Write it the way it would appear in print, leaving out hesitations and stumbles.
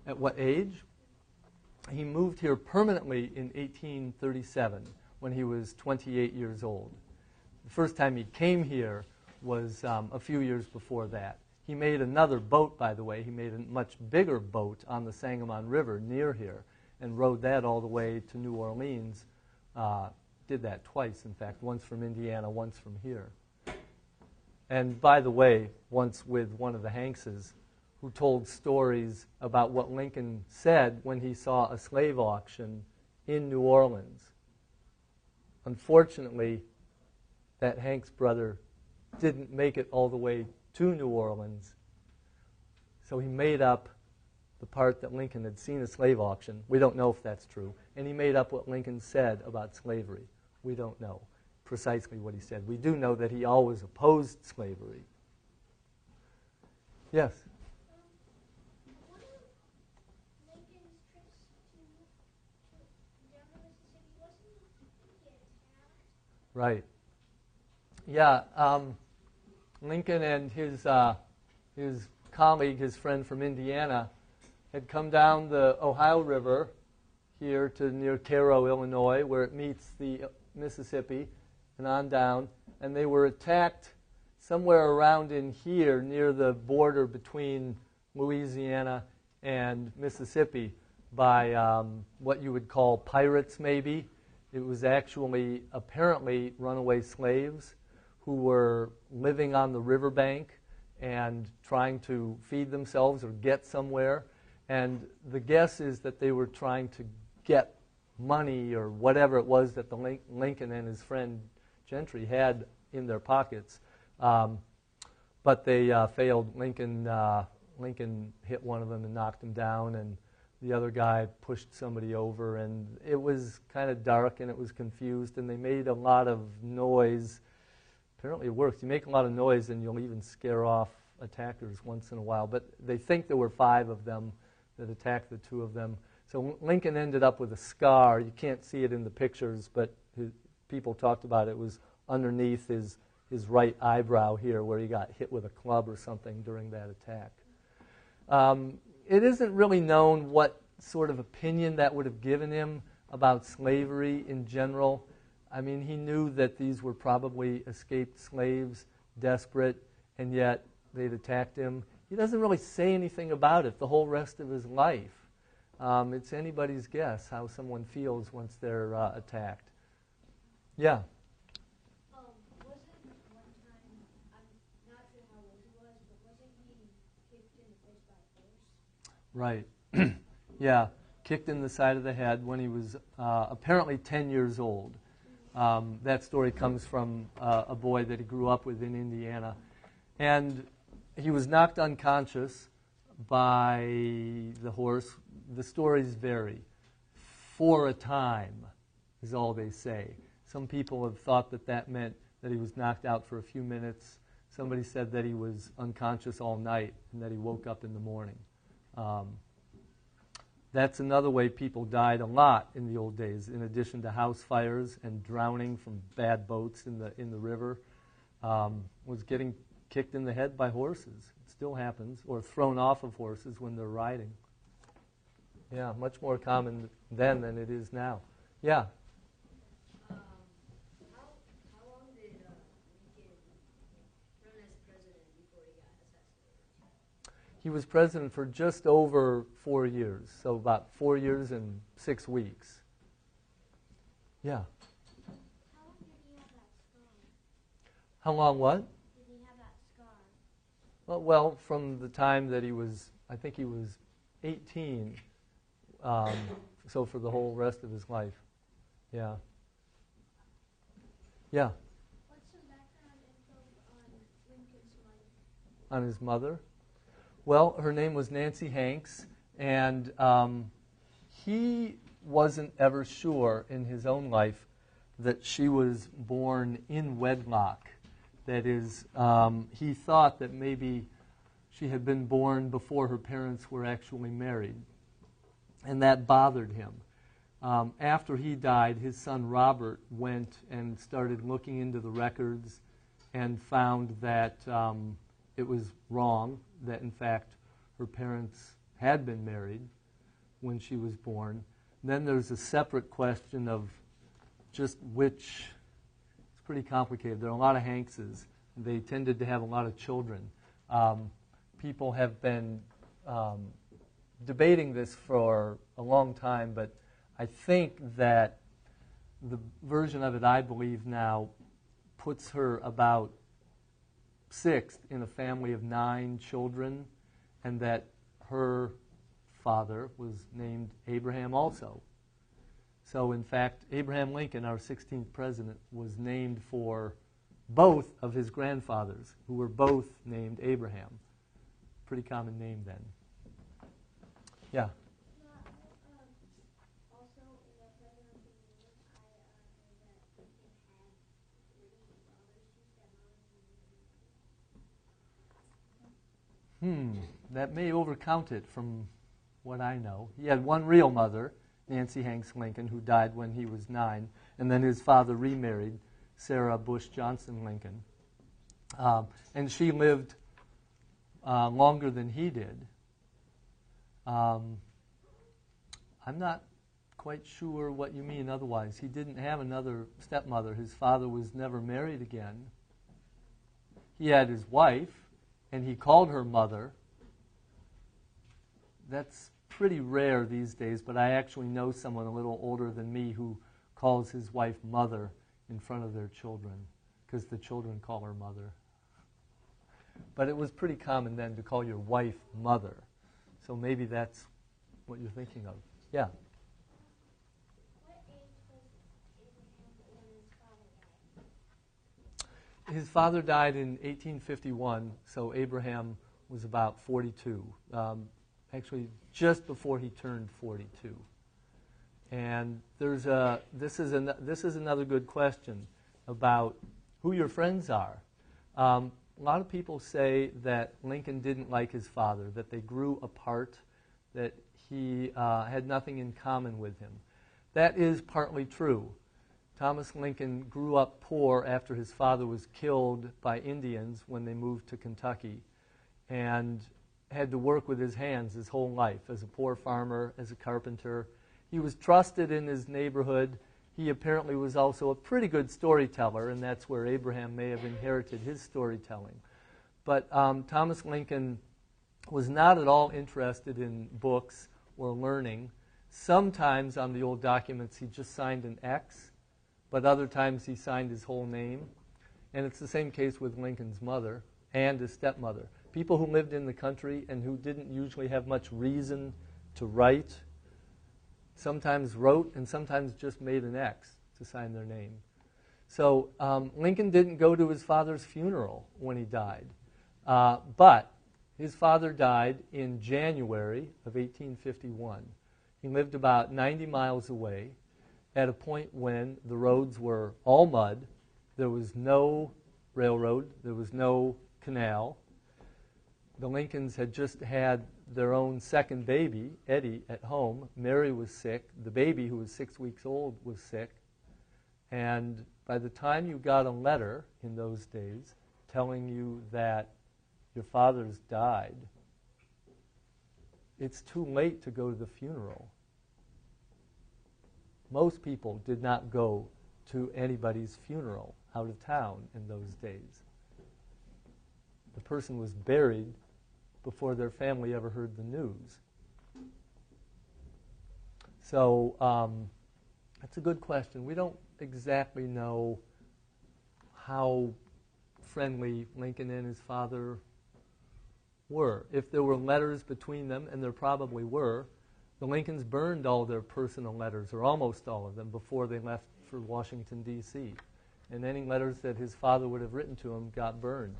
At what age? He moved here permanently in 1837 when he was 28 years old. The first time he came here was a few years before that. He made another boat, by the way. He made a much bigger boat on the Sangamon River near here and rode that all the way to New Orleans. Did that twice, in fact, once from Indiana, once from here. And by the way, once with one of the Hankses, who told stories about what Lincoln said when he saw a slave auction in New Orleans. Unfortunately, that Hanks brother didn't make it all the way to New Orleans, so he made up the part that Lincoln had seen a slave auction. We don't know if that's true. And he made up what Lincoln said about slavery. We don't know precisely what he said. We do know that he always opposed slavery. Yes? One of Lincoln's trips down the Mississippi, wasn't he get attacked? Right. Yeah. Lincoln and his colleague, his friend from Indiana, had come down the Ohio River here to near Cairo, Illinois, where it meets the Mississippi, and on down, and they were attacked somewhere around in here near the border between Louisiana and Mississippi by what you would call pirates, maybe. It was actually apparently runaway slaves who were living on the riverbank and trying to feed themselves or get somewhere. And the guess is that they were trying to get money or whatever it was that the Lincoln and his friend Gentry had in their pockets. But they failed. Lincoln hit one of them and knocked him down, and the other guy pushed somebody over, and it was kind of dark and it was confused, and they made a lot of noise. Apparently it works. You make a lot of noise and you'll even scare off attackers once in a while. But they think there were 5 of them that attacked the 2 of them. So Lincoln ended up with a scar. You can't see it in the pictures, but people talked about it. It was underneath his right eyebrow here where he got hit with a club or something during that attack. It isn't really known what sort of opinion that would have given him about slavery in general. I mean, he knew that these were probably escaped slaves, desperate, and yet they'd attacked him. He doesn't really say anything about it the whole rest of his life. It's anybody's guess how someone feels once they're attacked. Yeah? Wasn't one time, I'm not sure how old he was, but wasn't he kicked in the face by a horse? Right. Yeah, kicked in the side of the head when he was apparently 10 years old. That story comes from a boy that he grew up with in Indiana. And he was knocked unconscious by the horse. The stories vary. For a time is all they say. Some people have thought that that meant that he was knocked out for a few minutes. Somebody said that he was unconscious all night and that he woke up in the morning. That's another way people died a lot in the old days, in addition to house fires and drowning from bad boats in the river, was getting kicked in the head by horses. It still happens, or thrown off of horses when they're riding. Yeah, much more common then than it is now. Yeah? How long did Lincoln run as president before he got assassinated? He was president for just over 4 years, so about 4 years and 6 weeks. Yeah? How long did he have that scar? How long what? Did he have that scar? Well, from the time that he was, I think he was 18, so for the whole rest of his life. Yeah. Yeah? What's some background info on Lincoln's mother? On his mother? Well, her name was Nancy Hanks, and he wasn't ever sure in his own life that she was born in wedlock. That is, he thought that maybe she had been born before her parents were actually married, and that bothered him. After he died, his son Robert went and started looking into the records and found that it was wrong, that in fact her parents had been married when she was born. Then there's a separate question of just which, it's pretty complicated. There are a lot of Hankses. They tended to have a lot of children. People have been debating this for a long time, but I think that the version of it I believe now puts her about sixth in a family of 9 children, and that her father was named Abraham also. So in fact, Abraham Lincoln, our 16th president, was named for both of his grandfathers, who were both named Abraham. Pretty common name then. Yeah? Also, in the presidential meeting, I heard that Lincoln had 3 brothers, 2 stepmoms, That may overcount it from what I know. He had one real mother, Nancy Hanks Lincoln, who died when he was 9, and then his father remarried Sarah Bush Johnson Lincoln. And she lived longer than he did. I'm not quite sure what you mean otherwise. He didn't have another stepmother. His father was never married again. He had his wife, and he called her mother. That's pretty rare these days, but I actually know someone a little older than me who calls his wife mother in front of their children, because the children call her mother. But it was pretty common then to call your wife mother. So maybe that's what you're thinking of. Yeah? What age was Abraham when his father died? His father died in 1851, so Abraham was about 42. Actually, just before he turned 42. And this is another good question about who your friends are. A lot of people say that Lincoln didn't like his father, that they grew apart, that he had nothing in common with him. That is partly true. Thomas Lincoln grew up poor after his father was killed by Indians when they moved to Kentucky, and had to work with his hands his whole life as a poor farmer, as a carpenter. He was trusted in his neighborhood. He apparently was also a pretty good storyteller, and that's where Abraham may have inherited his storytelling. But Thomas Lincoln was not at all interested in books or learning. Sometimes on the old documents he just signed an X, but other times he signed his whole name. And it's the same case with Lincoln's mother and his stepmother. People who lived in the country and who didn't usually have much reason to write sometimes wrote and sometimes just made an X to sign their name. So Lincoln didn't go to his father's funeral when he died. But his father died in January of 1851. He lived about 90 miles away at a point when the roads were all mud. There was no railroad. There was no canal. The Lincolns had just had their own second baby, Eddie, at home. Mary was sick. The baby, who was 6 weeks old, was sick. And by the time you got a letter in those days telling you that your father's died, it's too late to go to the funeral. Most people did not go to anybody's funeral out of town in those days. The person was buried before their family ever heard the news. So that's a good question. We don't exactly know how friendly Lincoln and his father were. If there were letters between them, and there probably were, the Lincolns burned all their personal letters, or almost all of them, before they left for Washington, D.C. And any letters that his father would have written to him got burned.